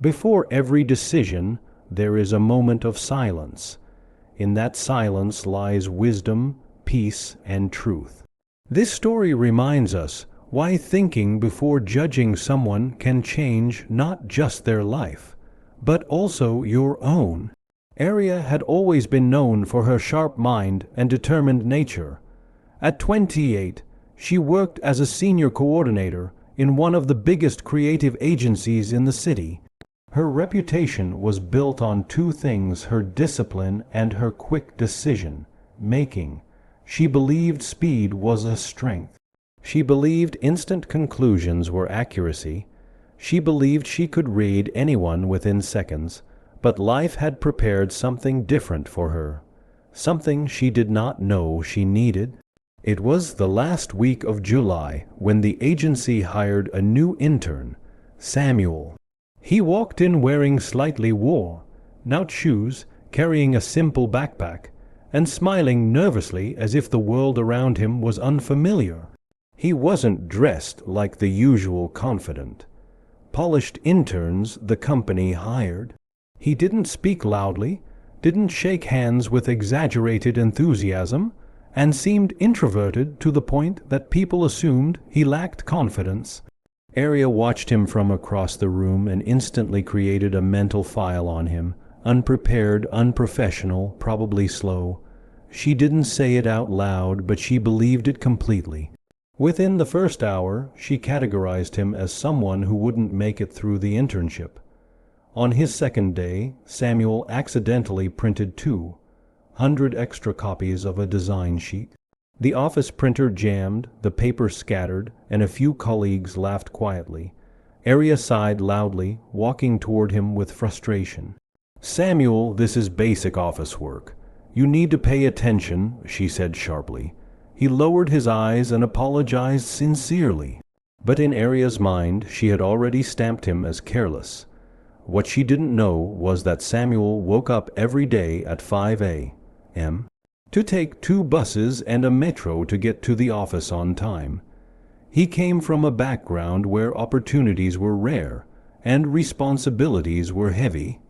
Before every decision, there is a moment of silence. In that silence lies wisdom, peace, and truth. This story reminds us why thinking before judging someone can change not just their life, but also your own. Aria had always been known for her sharp mind and determined nature. At 28, she worked as a senior coordinator in one of the biggest creative agencies in the city. Her reputation was built on two things: her discipline and her quick decision-making. She believed speed was a strength. She believed instant conclusions were accuracy. She believed she could read anyone within seconds, but life had prepared something different for her, something she did not know she needed. It was the last week of July when the agency hired a new intern, Samuel. He walked in wearing slightly worn-out shoes, carrying a simple backpack, and smiling nervously as if the world around him was unfamiliar. He wasn't dressed like the usual confident, polished interns the company hired. He didn't speak loudly, didn't shake hands with exaggerated enthusiasm, and seemed introverted to the point that people assumed he lacked confidence. Aria watched him from across the room and instantly created a mental file on him. Unprepared, unprofessional, probably slow. She didn't say it out loud, but she believed it completely. Within the first hour, she categorized him as someone who wouldn't make it through the internship. On his second day, Samuel accidentally printed 200 extra copies of a design sheet. The office printer jammed, the paper scattered, and a few colleagues laughed quietly. Aria sighed loudly, walking toward him with frustration. "Samuel, this is basic office work. You need to pay attention," she said sharply. He lowered his eyes and apologized sincerely. But in Aria's mind, she had already stamped him as careless. What she didn't know was that Samuel woke up every day at 5 a.m. to take 2 buses and a metro to get to the office on time. He came from a background where opportunities were rare and responsibilities were heavy.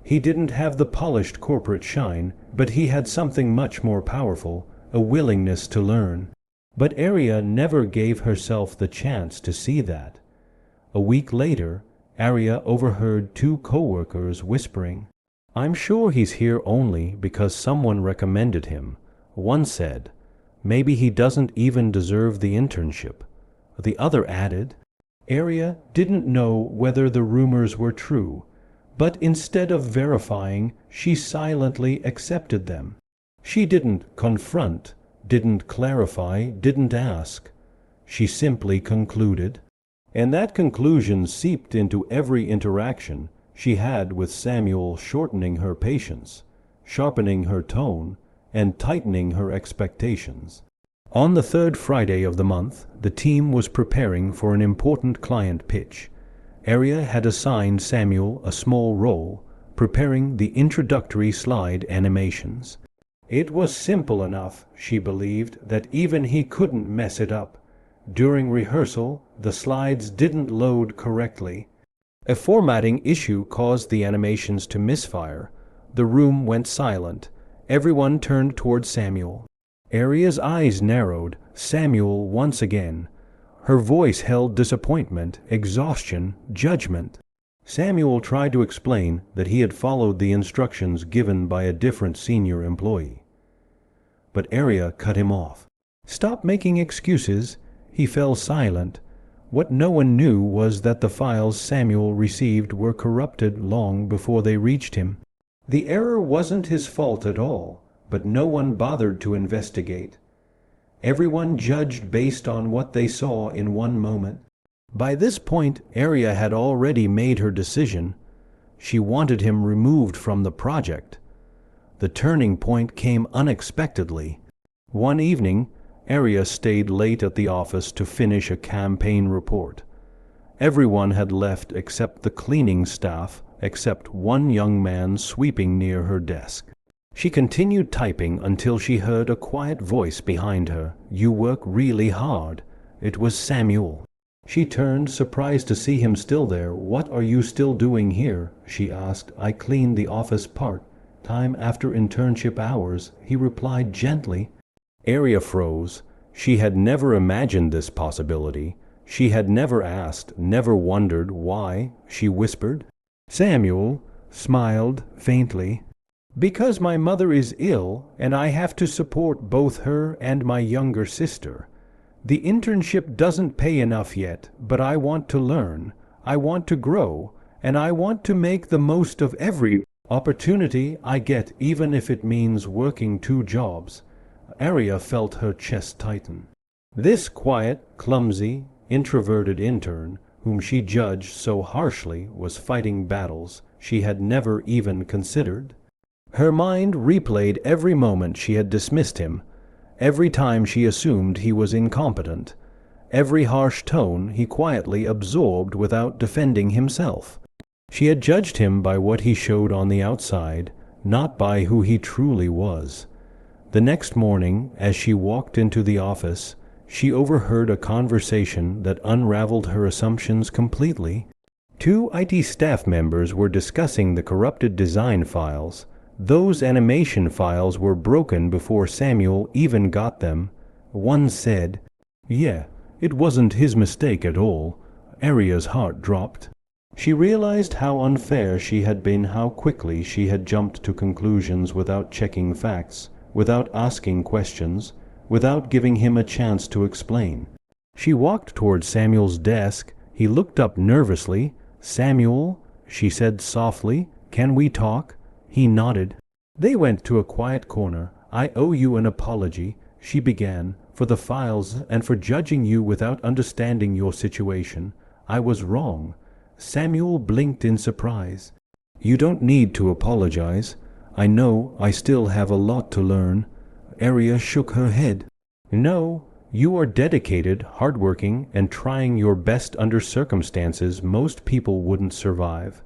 He didn't have the polished corporate shine, but he had something much more powerful, a willingness to learn. But Aria never gave herself the chance to see that. A week later, Aria overheard 2 co-workers whispering, "I'm sure he's here only because someone recommended him." One said, "Maybe he doesn't even deserve the internship." The other added, Aria didn't know whether the rumors were true, but instead of verifying, she silently accepted them. She didn't confront, didn't clarify, didn't ask. She simply concluded. And that conclusion seeped into every interaction she had with Samuel, shortening her patience, sharpening her tone, and tightening her expectations. On the 3rd Friday of the month, the team was preparing for an important client pitch. Aria had assigned Samuel a small role, preparing the introductory slide animations. It was simple enough, she believed, that even he couldn't mess it up. During rehearsal, the slides didn't load correctly. A formatting issue caused the animations to misfire. The room went silent. Everyone turned toward Samuel. Aria's eyes narrowed. Samuel once again. Her voice held disappointment, exhaustion, judgment. Samuel tried to explain that he had followed the instructions given by a different senior employee. But Aria cut him off. "Stop making excuses." He fell silent. What no one knew was that the files Samuel received were corrupted long before they reached him. The error wasn't his fault at all, but no one bothered to investigate. Everyone judged based on what they saw in one moment. By this point, Aria had already made her decision. She wanted him removed from the project. The turning point came unexpectedly. One evening, Aria stayed late at the office to finish a campaign report. Everyone had left except the cleaning staff, except one young man sweeping near her desk. She continued typing until she heard a quiet voice behind her. "You work really hard." It was Samuel. She turned, surprised to see him still there. "What are you still doing here?" she asked. "I clean the office part-time after internship hours," he replied gently. Aria froze. She had never imagined this possibility. She had never asked, never wondered why. She whispered. Samuel smiled faintly. "Because my mother is ill, and I have to support both her and my younger sister. The internship doesn't pay enough yet, but I want to learn, I want to grow, and I want to make the most of every opportunity I get, even if it means working 2 jobs. Aria felt her chest tighten. This quiet, clumsy, introverted intern, whom she judged so harshly, was fighting battles she had never even considered. Her mind replayed every moment she had dismissed him, every time she assumed he was incompetent, every harsh tone he quietly absorbed without defending himself. She had judged him by what he showed on the outside, not by who he truly was. The next morning, as she walked into the office, she overheard a conversation that unraveled her assumptions completely. 2 IT staff members were discussing the corrupted design files. Those animation files were broken before Samuel even got them. One said, "Yeah, it wasn't his mistake at all." Aria's heart dropped. She realized how unfair she had been, how quickly she had jumped to conclusions without checking facts, without asking questions, without giving him a chance to explain. She walked toward Samuel's desk. He looked up nervously. "Samuel," she said softly, "can we talk?" He nodded. They went to a quiet corner. "I owe you an apology," she began, "for the files and for judging you without understanding your situation. I was wrong." Samuel blinked in surprise. "You don't need to apologize. I know I still have a lot to learn." Aria shook her head. "No, you are dedicated, hardworking, and trying your best under circumstances most people wouldn't survive.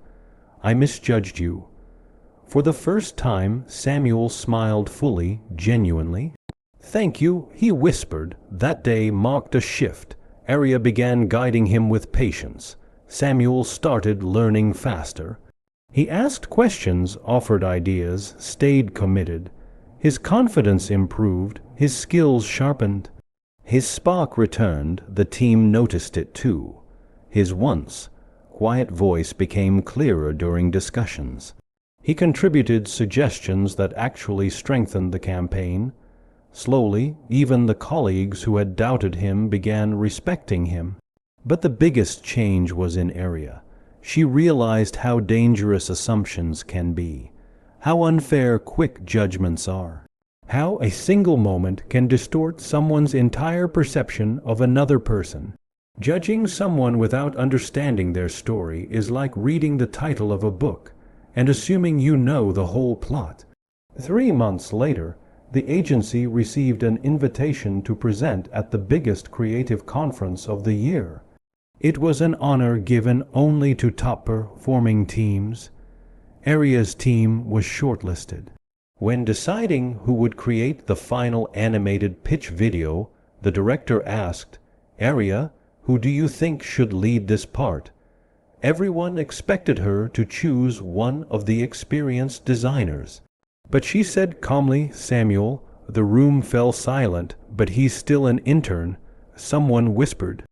I misjudged you." For the first time, Samuel smiled fully, genuinely. "Thank you," he whispered. That day marked a shift. Aria began guiding him with patience. Samuel started learning faster. He asked questions, offered ideas, stayed committed. His confidence improved, his skills sharpened. His spark returned, the team noticed it too. His once quiet voice became clearer during discussions. He contributed suggestions that actually strengthened the campaign. Slowly, even the colleagues who had doubted him began respecting him. But the biggest change was in Aria. She realized how dangerous assumptions can be, how unfair quick judgments are, how a single moment can distort someone's entire perception of another person. Judging someone without understanding their story is like reading the title of a book and assuming you know the whole plot. 3 months later, the agency received an invitation to present at the biggest creative conference of the year. It was an honor given only to top-performing teams. Aria's team was shortlisted. When deciding who would create the final animated pitch video, the director asked, "Aria, who do you think should lead this part?" Everyone expected her to choose one of the experienced designers. But she said calmly, "Samuel." The room fell silent. "But he's still an intern," someone whispered.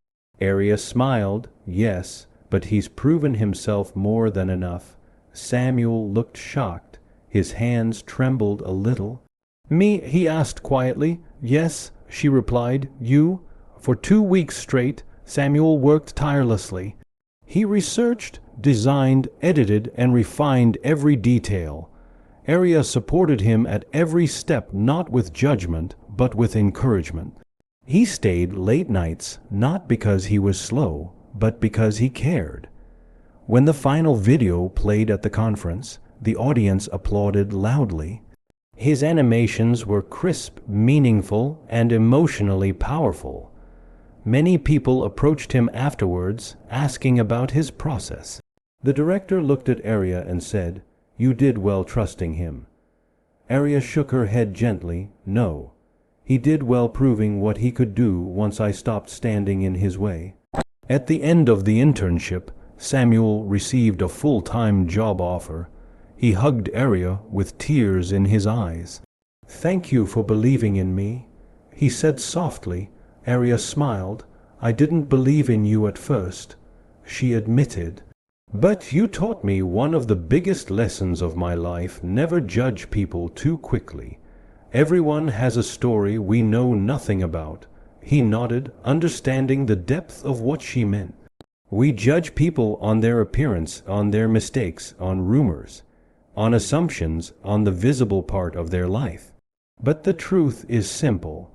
Aria smiled. "Yes, but he's proven himself more than enough." Samuel looked shocked. His hands trembled a little. "Me?" he asked quietly. "Yes," she replied. "You?" For 2 weeks straight, Samuel worked tirelessly. He researched, designed, edited, and refined every detail. Aria supported him at every step, not with judgment, but with encouragement. He stayed late nights, not because he was slow, but because he cared. When the final video played at the conference, the audience applauded loudly. His animations were crisp, meaningful, and emotionally powerful. Many people approached him afterwards, asking about his process. The director looked at Aria and said, "You did well trusting him." Aria shook her head gently. "No. He did well proving what he could do once I stopped standing in his way." At the end of the internship, Samuel received a full-time job offer. He hugged Aria with tears in his eyes. "Thank you for believing in me," he said softly. Aria smiled. "I didn't believe in you at first," she admitted. "But you taught me one of the biggest lessons of my life: never judge people too quickly. Everyone has a story we know nothing about." He nodded, understanding the depth of what she meant. We judge people on their appearance, on their mistakes, on rumors, on assumptions, on the visible part of their life. But the truth is simple.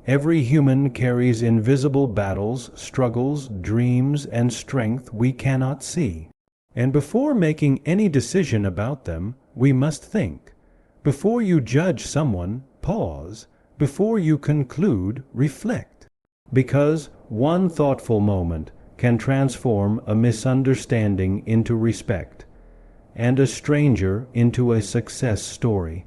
Every human carries invisible battles, struggles, dreams, and strength we cannot see. And before making any decision about them, we must think. Before you judge someone, pause. Before you conclude, reflect. Because one thoughtful moment can transform a misunderstanding into respect, and a stranger into a success story.